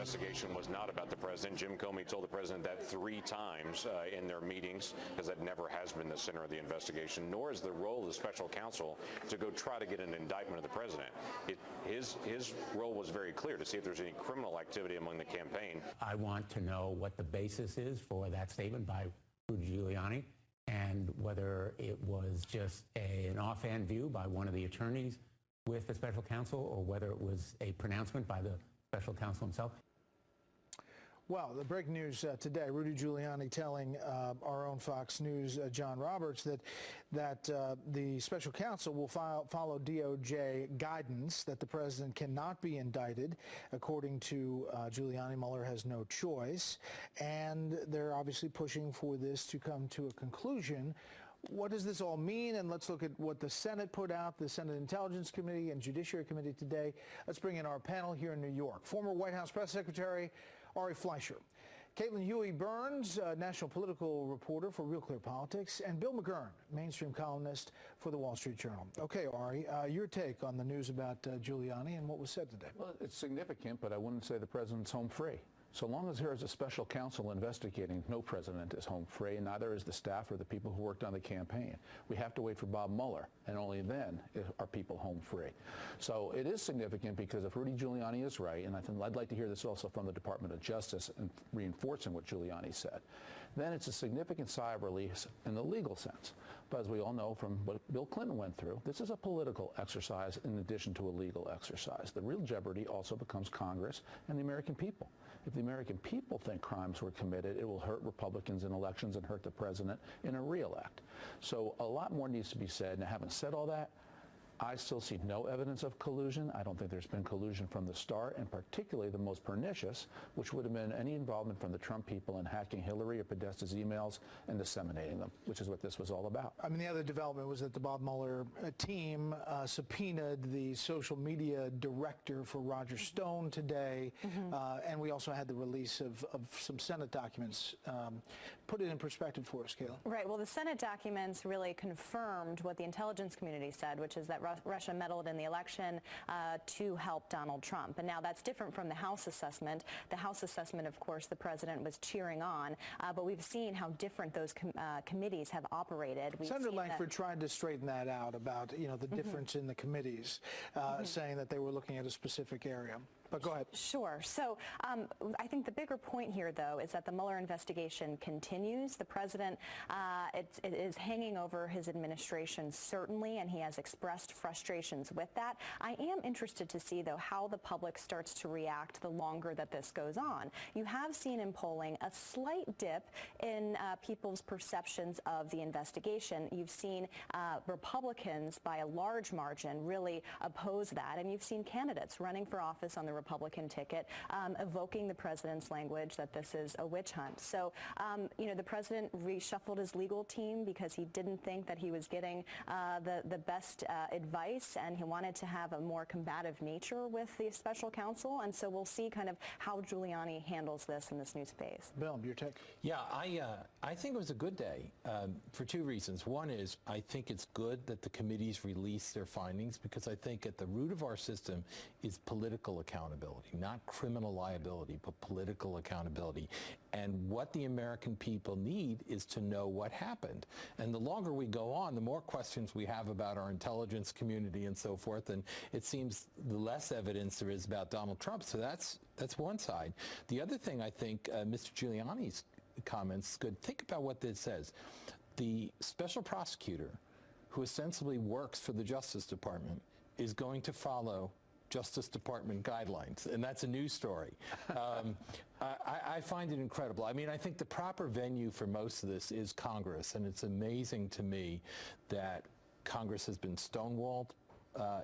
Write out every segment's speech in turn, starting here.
investigation was not about the president. Jim Comey told the president that 3 times in their meetings, because that never has been the center of the investigation, nor is the role of the special counsel to go try to get an indictment of the president. His role was very clear, to see if there's any criminal activity among the campaign. I want to know what the basis is for that statement by Rudy Giuliani, and whether it was just an offhand view by one of the attorneys with the special counsel, or whether it was a pronouncement by the special counsel himself. Well, the breaking news today, Rudy Giuliani telling our own Fox News, John Roberts, that the special counsel will follow DOJ guidance that the president cannot be indicted. According to Giuliani, Mueller has no choice, and they're obviously pushing for this to come to a conclusion. What does this all mean? And let's look at what the Senate put out, the Senate Intelligence Committee and Judiciary Committee today. Let's bring in our panel here in New York. Former White House Press Secretary Ari Fleischer, Caitlin Huey-Burns, national political reporter for Real Clear Politics, and Bill McGurn, mainstream columnist for the Wall Street Journal. Okay, Ari, your take on the news about Giuliani and what was said today. Well, it's significant, but I wouldn't say the president's home free. So long as there is a special counsel investigating, no president is home free, and neither is the staff or the people who worked on the campaign. We have to wait for Bob Mueller, and only then are people home free. So it is significant, because if Rudy Giuliani is right, and I'd like to hear this also from the Department of Justice and reinforcing what Giuliani said, then it's a significant sigh of relief in the legal sense. But as we all know from what Bill Clinton went through, this is a political exercise in addition to a legal exercise. The real jeopardy also becomes Congress and the American people. If the American people think crimes were committed, it will hurt Republicans in elections and hurt the president in a re-elect. So a lot more needs to be said, and having said all that, I still see no evidence of collusion. I don't think there's been collusion from the start, and particularly the most pernicious, which would have been any involvement from the Trump people in hacking Hillary or Podesta's emails and disseminating them, which is what this was all about. I mean, the other development was that the Bob Mueller team subpoenaed the social media director for Roger Stone today, and we also had the release of some Senate documents. Put it in perspective for us, Kayla. Right. Well, the Senate documents really confirmed what the intelligence community said, which is that Russia meddled in the election to help Donald Trump. And now that's different from the House assessment. The House assessment, of course, the president was cheering on, but we've seen how different those committees have operated. Senator Lankford tried to straighten that out about, the difference in the committees, saying that they were looking at a specific area. But go ahead. Sure. So I think the bigger point here, though, is that the Mueller investigation continues. The president it is hanging over his administration, certainly, and he has expressed frustrations with that. I am interested to see, though, how the public starts to react the longer that this goes on. You have seen in polling a slight dip in people's perceptions of the investigation. You've seen Republicans, by a large margin, really oppose that, and you've seen candidates running for office on the Republican ticket evoking the president's language that this is a witch hunt. So, the president reshuffled his legal team because he didn't think that he was getting the best advice, and he wanted to have a more combative nature with the special counsel. And so we'll see kind of how Giuliani handles this in this new space. Bill, your take? Yeah, I think it was a good day for 2 reasons. One is I think it's good that the committees release their findings, because I think at the root of our system is political accountability, not criminal liability, but political accountability. And what the American people need is to know what happened. And the longer we go on, the more questions we have about our intelligence community and so forth. And it seems the less evidence there is about Donald Trump. So that's one side. The other thing, I think, Mr. Giuliani's comments could think about what this says. The special prosecutor, who ostensibly works for the Justice Department, is going to follow Justice Department guidelines, and that's a news story. I find it incredible. I mean, I think the proper venue for most of this is Congress, and it's amazing to me that Congress has been stonewalled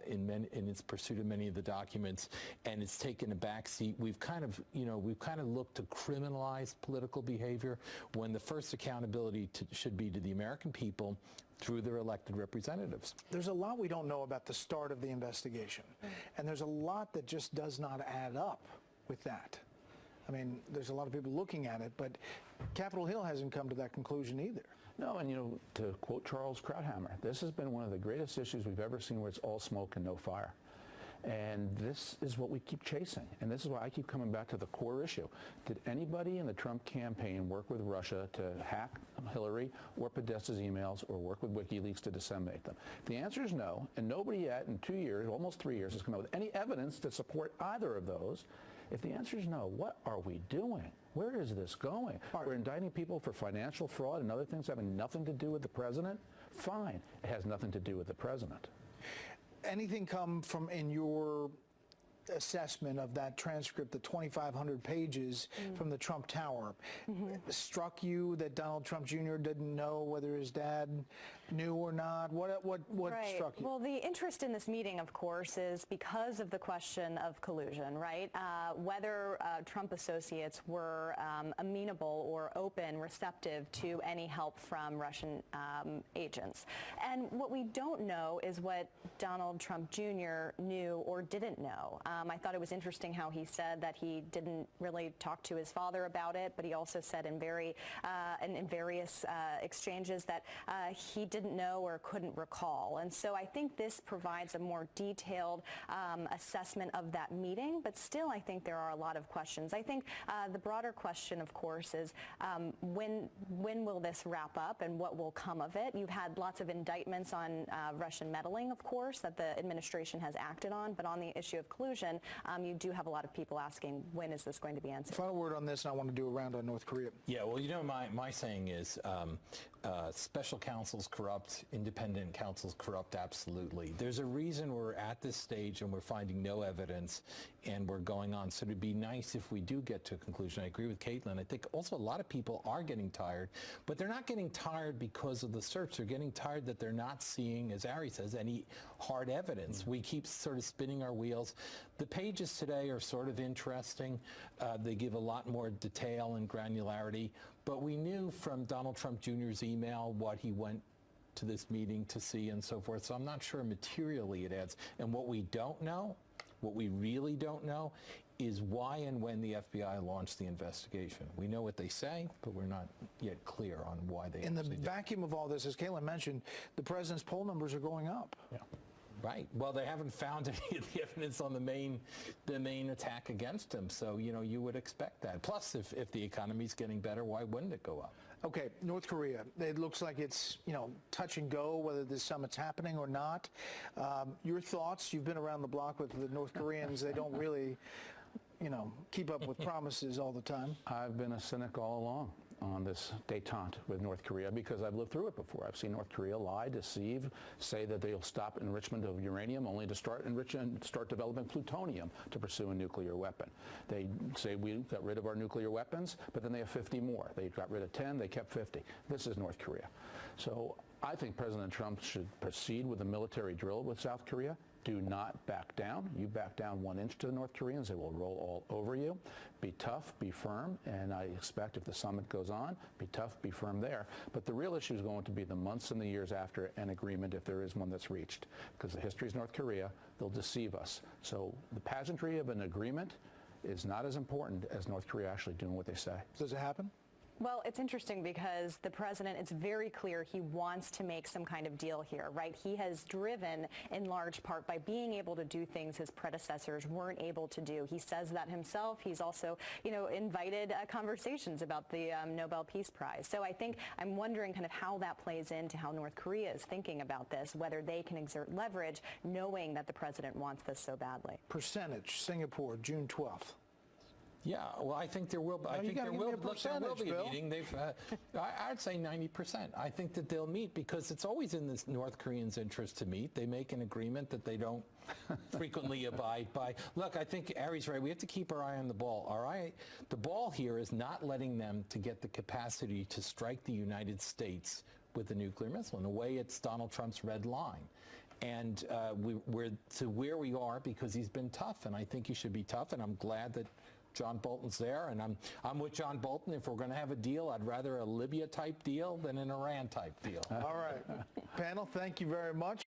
in its pursuit of many of the documents, and it's taken a backseat. We've kind of looked to criminalize political behavior when the first accountability should be to the American people through their elected representatives. There's a lot we don't know about the start of the investigation, and there's a lot that just does not add up with that. I mean, there's a lot of people looking at it, but Capitol Hill hasn't come to that conclusion either. No, and to quote Charles Krauthammer, this has been one of the greatest issues we've ever seen where it's all smoke and no fire. And this is what we keep chasing. And this is why I keep coming back to the core issue. Did anybody in the Trump campaign work with Russia to hack Hillary or Podesta's emails or work with WikiLeaks to disseminate them? The answer is no, and nobody yet in 2 years, almost 3 years, has come out with any evidence to support either of those. If the answer is no, what are we doing? Where is this going? We're indicting people for financial fraud and other things having nothing to do with the president? Fine, it has nothing to do with the president. Anything come from in your assessment of that transcript, the 2,500 pages from the Trump Tower, struck you that Donald Trump Jr. didn't know whether his dad knew or not? What Right. struck you? Well, the interest in this meeting, of course, is because of the question of collusion, right? Whether Trump associates were amenable or open, receptive to any help from Russian agents. And what we don't know is what Donald Trump Jr. knew or didn't know. I thought it was interesting how he said that he didn't really talk to his father about it, but he also said in various exchanges that he didn't know or couldn't recall. And so I think this provides a more detailed assessment of that meeting, but still I think there are a lot of questions. I think the broader question, of course, is when will this wrap up and what will come of it? You've had lots of indictments on Russian meddling, of course, that the administration has acted on, but on the issue of collusion, you do have a lot of people asking, when is this going to be answered? Final word on this, and I want to do a round on North Korea. Yeah, well, you know, my saying is special counsel's corrupt, independent counsel's corrupt, absolutely. There's a reason we're at this stage and we're finding no evidence and we're going on. So it'd be nice if we do get to a conclusion. I agree with Caitlin. I think also a lot of people are getting tired, but they're not getting tired because of the search. They're getting tired that they're not seeing, as Ari says, any hard evidence. We keep sort of spinning our wheels. The pages today are sort of interesting. They give a lot more detail and granularity, but we knew from Donald Trump Jr.'s email what he went to this meeting to see and so forth, so I'm not sure materially it adds. And what we don't know, what we really don't know, is why and when the FBI launched the investigation. We know what they say, but we're not yet clear on why they In the actually did. vacuum of all this, as Caitlin mentioned, the president's poll numbers are going up. Yeah. Right. Well, they haven't found any of the evidence on the main attack against him. So, you know, you would expect that. Plus, if the economy's getting better, why wouldn't it go up? Okay, North Korea. It looks like it's, you know, touch and go whether this summit's happening or not. Your thoughts? You've been around the block with the North Koreans. They don't really, you know, keep up with promises all the time. I've been a cynic all along on this détente with North Korea because I've lived through it before. I've seen North Korea lie, deceive, say that they'll stop enrichment of uranium only to start developing plutonium to pursue a nuclear weapon. They say we got rid of our nuclear weapons, but then they have 50 more. They got rid of 10, they kept 50. This is North Korea. So I think President Trump should proceed with a military drill with South Korea. Do not back down. You back down 1 inch to the North Koreans, they will roll all over you. Be tough, be firm, and I expect if the summit goes on, be tough, be firm there. But the real issue is going to be the months and the years after an agreement, if there is one that's reached. Because the history is North Korea, they'll deceive us. So the pageantry of an agreement is not as important as North Korea actually doing what they say. Does it happen? Well, it's interesting because the president, it's very clear he wants to make some kind of deal here, right? He has driven in large part by being able to do things his predecessors weren't able to do. He says that himself. He's also, you know, invited conversations about the Nobel Peace Prize. So I think I'm wondering kind of how that plays into how North Korea is thinking about this, whether they can exert leverage knowing that the president wants this so badly. Percentage, Singapore, June 12th. Yeah, well, I think there will. I think there will be a meeting. I'd say 90%. I think that they'll meet because it's always in the North Koreans' interest to meet. They make an agreement that they don't frequently abide by. Look, I think Ari's right. We have to keep our eye on the ball. All right, the ball here is not letting them to get the capacity to strike the United States with a nuclear missile. In a way, it's Donald Trump's red line. And we're to where we are because he's been tough, and I think he should be tough. And I'm glad that John Bolton's there, and I'm with John Bolton. If we're going to have a deal, I'd rather a Libya-type deal than an Iran-type deal. All right. Panel, thank you very much.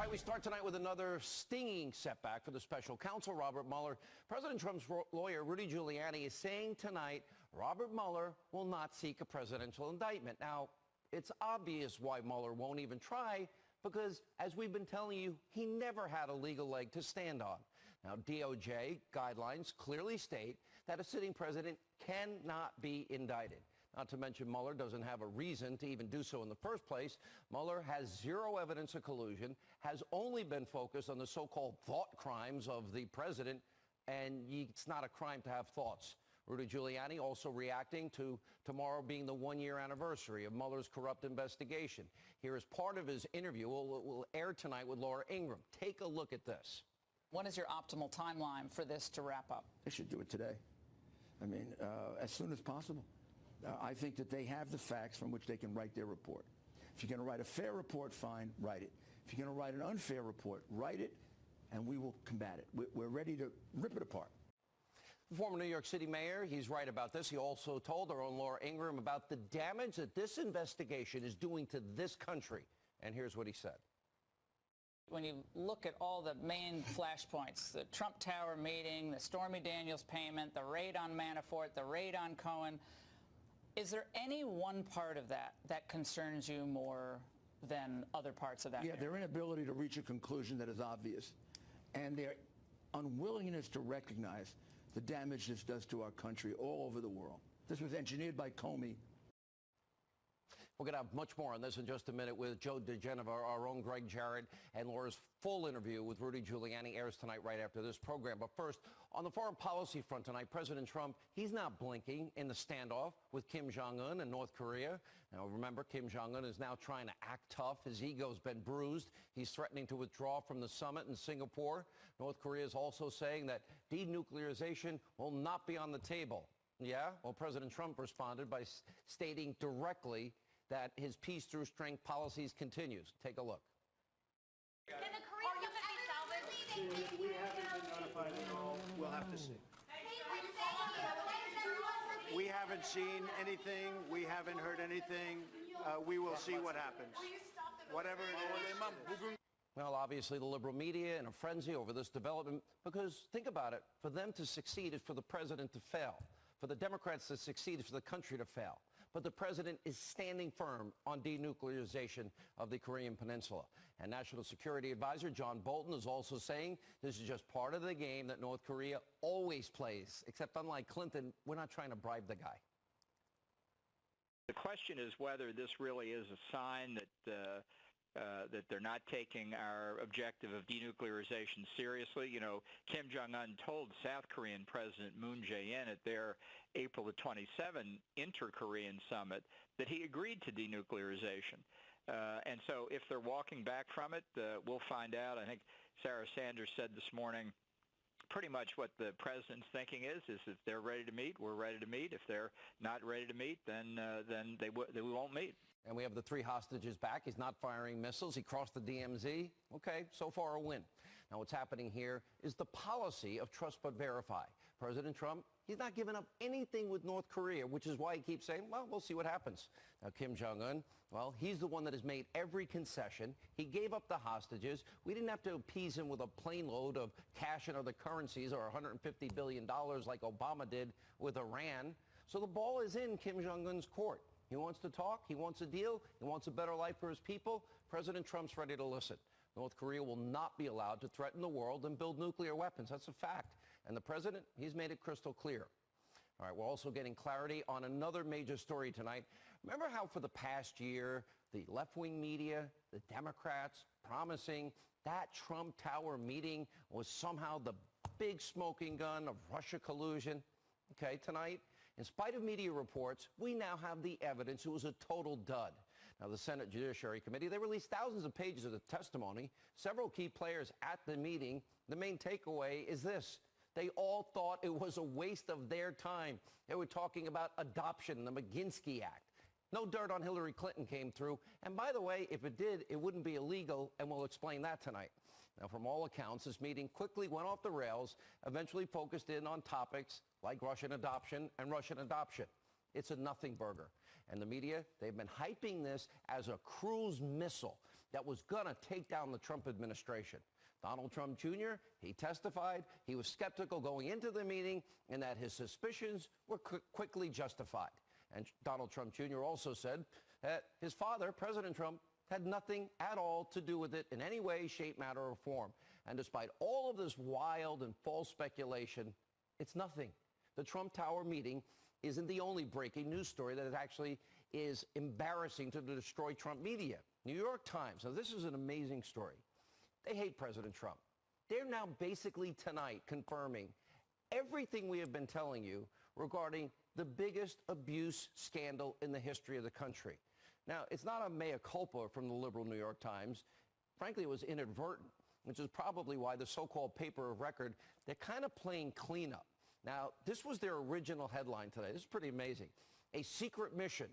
All right, we start tonight with another stinging setback for the special counsel, Robert Mueller. President Trump's lawyer, Rudy Giuliani, is saying tonight Robert Mueller will not seek a presidential indictment. Now, it's obvious why Mueller won't even try, because, as we've been telling you, he never had a legal leg to stand on. Now, DOJ guidelines clearly state that a sitting president cannot be indicted. Not to mention Mueller doesn't have a reason to even do so in the first place. Mueller has zero evidence of collusion, has only been focused on the so-called thought crimes of the president, and it's not a crime to have thoughts. Rudy Giuliani also reacting to tomorrow being the one-year anniversary of Mueller's corrupt investigation. Here is part of his interview. Will air tonight with Laura Ingraham. Take a look at this. What is your optimal timeline for this to wrap up? They should do it today. I mean, as soon as possible. I think that they have the facts from which they can write their report. If you're going to write a fair report, fine, write it. If you're going to write an unfair report, write it, and we will combat it. We're ready to rip it apart. The former New York City mayor, he's right about this. He also told our own Laura Ingraham about the damage that this investigation is doing to this country. And here's what he said. When you look at all the main flashpoints, the Trump Tower meeting, the Stormy Daniels payment, the raid on Manafort, the raid on Cohen, is there any one part of that that concerns you more than other parts of that? Yeah, their inability to reach a conclusion that is obvious, and their unwillingness to recognize the damage this does to our country all over the world. This was engineered by Comey. We're going to have much more on this in just a minute with Joe DeGeneva, our own Greg Jarrett, and Laura's full interview with Rudy Giuliani airs tonight right after this program. But first, on the foreign policy front tonight, President Trump, he's not blinking in the standoff with Kim Jong-un and North Korea. Now, remember, Kim Jong-un is now trying to act tough. His ego's been bruised. He's threatening to withdraw from the summit in Singapore. North Korea is also saying that denuclearization will not be on the table. Yeah? Well, President Trump responded by stating directly that his peace through strength policies continues. Take a look. Can the Korean summit be salvaged? We haven't been notified at all. We'll have to see. We haven't seen anything. We haven't heard anything. We will see what happens. Whatever it is. Well, obviously the liberal media in a frenzy over this development, because think about it, for them to succeed is for the president to fail. For the Democrats to succeed is for the country to fail. But the president is standing firm on denuclearization of the Korean Peninsula. And National Security Advisor John Bolton is also saying this is just part of the game that North Korea always plays, except unlike Clinton, we're not trying to bribe the guy. The question is whether this really is a sign that that they're not taking our objective of denuclearization seriously. You know, Kim Jong-un told South Korean President Moon Jae-in at their April the 27 inter-Korean summit that he agreed to denuclearization. And so if they're walking back from it, we'll find out. I think Sarah Sanders said this morning pretty much what the president's thinking is if they're ready to meet, we're ready to meet. If they're not ready to meet, then they won't meet. And we have the 3 hostages back. He's not firing missiles. He crossed the DMZ. Okay, so far a win. Now what's happening here is the policy of trust but verify. President Trump, he's not giving up anything with North Korea, which is why he keeps saying, well, we'll see what happens. Now Kim Jong-un, well, he's the one that has made every concession. He gave up the hostages. We didn't have to appease him with a plane load of cash and other currencies or $150 billion like Obama did with Iran. So the ball is in Kim Jong-un's court. He wants to talk. He wants a deal. He wants a better life for his people. President Trump's ready to listen. North Korea will not be allowed to threaten the world and build nuclear weapons. That's a fact. And the president, he's made it crystal clear. All right, we're also getting clarity on another major story tonight. Remember how for the past year, the left-wing media, the Democrats, promising that Trump Tower meeting was somehow the big smoking gun of Russia collusion? Okay, tonight, in spite of media reports, we now have the evidence it was a total dud. Now, the Senate Judiciary Committee, they released thousands of pages of the testimony, several key players at the meeting. The main takeaway is this. They all thought it was a waste of their time. They were talking about adoption, the McGinsky Act. No dirt on Hillary Clinton came through. And by the way, if it did, it wouldn't be illegal, and we'll explain that tonight. Now, from all accounts, this meeting quickly went off the rails, eventually focused in on topics like Russian adoption and Russian adoption. It's a nothing burger. And the media, they've been hyping this as a cruise missile. that was going to take down the Trump administration. Donald Trump Jr., he testified he was skeptical going into the meeting and that his suspicions were quickly justified. And Donald Trump Jr. also said that his father, President Trump, had nothing at all to do with it in any way, shape, matter, or form. And despite all of this wild and false speculation, it's nothing. The Trump Tower meeting isn't the only breaking news story that actually is embarrassing to the destroy Trump media. New York Times, now this is an amazing story. They hate President Trump. They're now basically tonight confirming everything we have been telling you regarding the biggest abuse scandal in the history of the country. Now, it's not a mea culpa from the liberal New York Times. Frankly, it was inadvertent, which is probably why the so-called paper of record, they're kind of playing cleanup. Now, this was their original headline today. This is pretty amazing. A secret mission,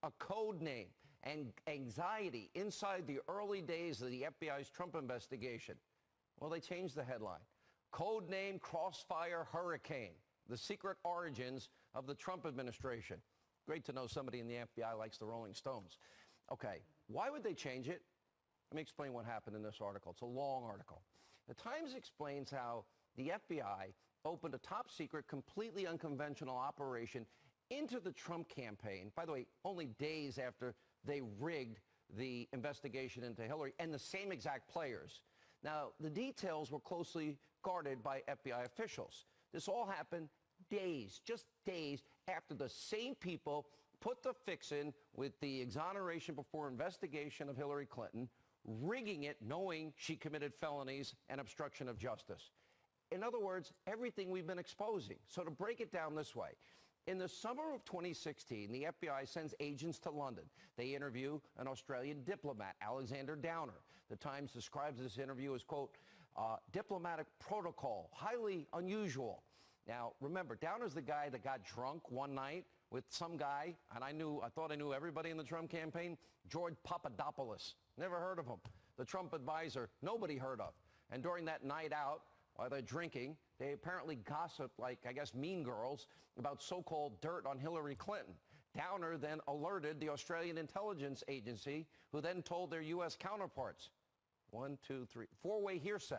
a code name, and anxiety inside the early days of the FBI's Trump investigation. Well, they changed the headline. Code name Crossfire Hurricane, the secret origins of the Trump administration. Great to know somebody in the FBI likes the Rolling Stones. Okay, why would they change it? Let me explain what happened in this article. It's a long article. The Times explains how the FBI opened a top secret, completely unconventional operation into the Trump campaign. By the way, only days after they rigged the investigation into Hillary, and the same exact players. Now, the details were closely guarded by FBI officials. This all happened days, just days, after the same people put the fix in with the exoneration before investigation of Hillary Clinton, rigging it knowing she committed felonies and obstruction of justice. In other words, everything we've been exposing. So to break it down this way, in the summer of 2016, the FBI sends agents to London. They interview an Australian diplomat, Alexander Downer. The Times describes this interview as, quote, diplomatic protocol, highly unusual. Now, remember, Downer's the guy that got drunk one night with some guy, and I thought I knew everybody in the Trump campaign, George Papadopoulos. Never heard of him. The Trump advisor, nobody heard of. And during that night out, while they're drinking, they apparently gossiped like, I guess, mean girls about so-called dirt on Hillary Clinton. Downer then alerted the Australian intelligence agency, who then told their U.S. counterparts. 1, 2, 3, four-way hearsay.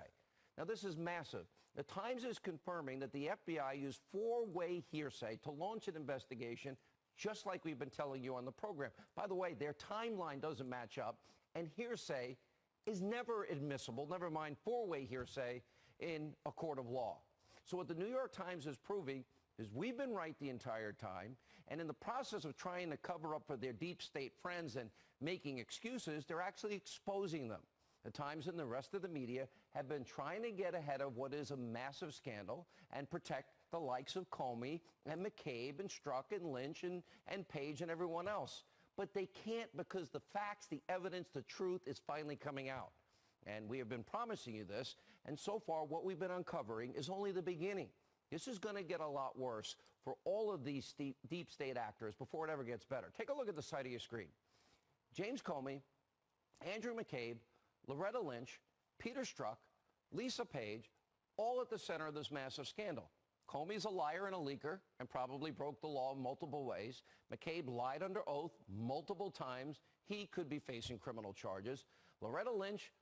Now, this is massive. The Times is confirming that the FBI used four-way hearsay to launch an investigation, just like we've been telling you on the program. By the way, their timeline doesn't match up, and hearsay is never admissible, never mind four-way hearsay, in a court of law. So what the New York Times is proving is we've been right the entire time, and in the process of trying to cover up for their deep state friends and making excuses, they're actually exposing them. The Times and the rest of the media have been trying to get ahead of what is a massive scandal and protect the likes of Comey and McCabe and Strzok and Lynch and Page and everyone else. But they can't, because the facts, the evidence, the truth is finally coming out. And we have been promising you this, and so far what we've been uncovering is only the beginning. This is going to get a lot worse for all of these deep state actors before it ever gets better. Take a look at the side of your screen. James Comey, Andrew McCabe, Loretta Lynch, Peter Strzok, Lisa Page, all at the center of this massive scandal. Comey's a liar and a leaker and probably broke the law in multiple ways. McCabe lied under oath multiple times. He could be facing criminal charges. Loretta Lynch,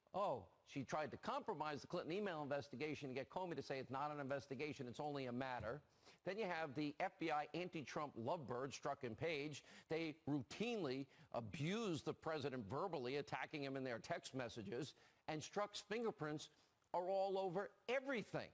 she tried to compromise the Clinton email investigation to get Comey to say it's not an investigation, it's only a matter. Then you have the FBI anti-Trump lovebirds, Strzok and Page. They routinely abuse the president verbally, attacking him in their text messages. And Strzok's fingerprints are all over everything.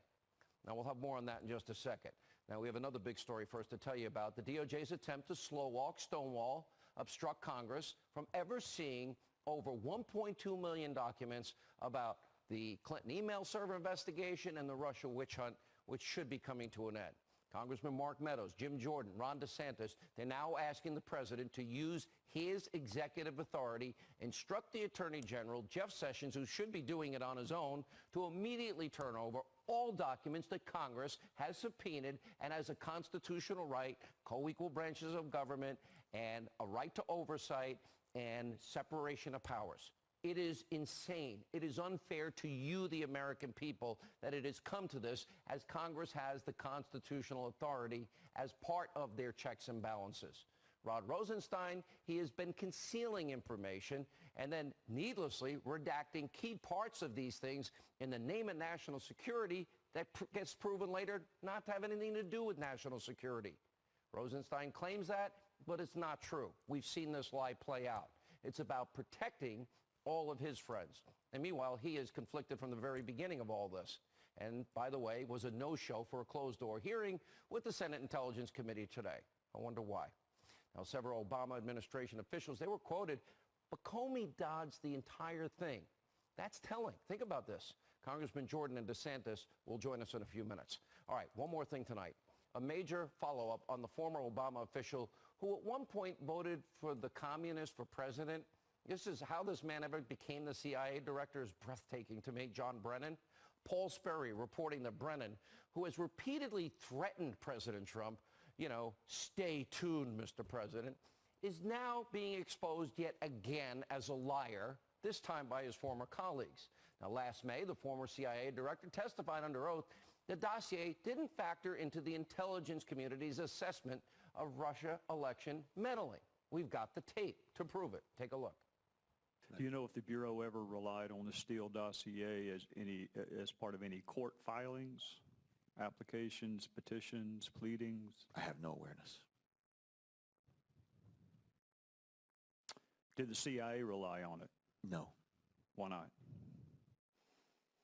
Now, we'll have more on that in just a second. Now, we have another big story for us to tell you about. The DOJ's attempt to slow walk, stonewall, obstruct Congress from ever seeing over 1.2 million documents about the Clinton email server investigation and the Russia witch hunt, which should be coming to an end. Congressman Mark Meadows, Jim Jordan, Ron DeSantis, they're now asking the president to use his executive authority, instruct the Attorney General, Jeff Sessions, who should be doing it on his own, to immediately turn over all documents that Congress has subpoenaed and has a constitutional right, co-equal branches of government, and a right to oversight and separation of powers. It is insane. It is unfair to you, the American people, that it has come to this, as Congress has the constitutional authority as part of their checks and balances. Rod Rosenstein, he has been concealing information, and then needlessly redacting key parts of these things in the name of national security that gets proven later not to have anything to do with national security. Rosenstein claims that, but it's not true. We've seen this lie play out. It's about protecting all of his friends. And meanwhile, he is conflicted from the very beginning of all this. And by the way, was a no-show for a closed-door hearing with the Senate Intelligence Committee today. I wonder why. Now, several Obama administration officials, they were quoted, but Comey dodged the entire thing. That's telling. Think about this. Congressman Jordan and DeSantis will join us in a few minutes. All right, one more thing tonight. A major follow-up on the former Obama official who at one point voted for the communist for president. This is how this man ever became the CIA director is breathtaking to me, John Brennan. Paul Sperry reporting that Brennan, who has repeatedly threatened President Trump, stay tuned, Mr. President, is now being exposed yet again as a liar, this time by his former colleagues. Now, last May, the former CIA director testified under oath the dossier didn't factor into the intelligence community's assessment of Russia election meddling. We've got the tape to prove it. Take a look. Do you know if the Bureau ever relied on the Steele dossier as part of any court filings, applications, petitions, pleadings? I have no awareness. Did the CIA rely on it? No. Why not?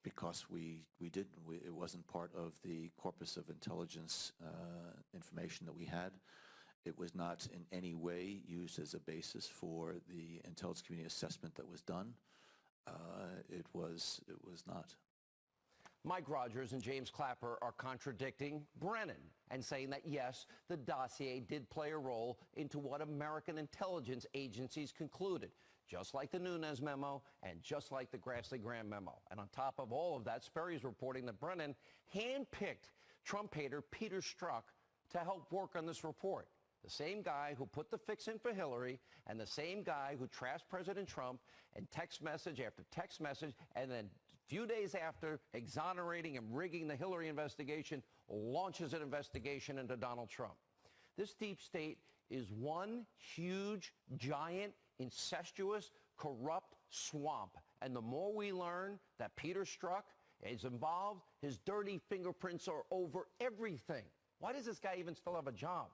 Because we didn't. It wasn't part of the corpus of intelligence information that we had. It was not in any way used as a basis for the intelligence community assessment that was done. It was not. Mike Rogers and James Clapper are contradicting Brennan and saying that, yes, the dossier did play a role into what American intelligence agencies concluded, just like the Nunes memo and just like the Grassley-Graham memo. And on top of all of that, Sperry's reporting that Brennan handpicked Trump hater Peter Strzok to help work on this report. The same guy who put the fix in for Hillary and the same guy who trashed President Trump and text message after text message, and then a few days after exonerating and rigging the Hillary investigation, launches an investigation into Donald Trump. This deep state is one huge, giant, incestuous, corrupt swamp. And the more we learn that Peter Strzok is involved, his dirty fingerprints are over everything. Why does this guy even still have a job?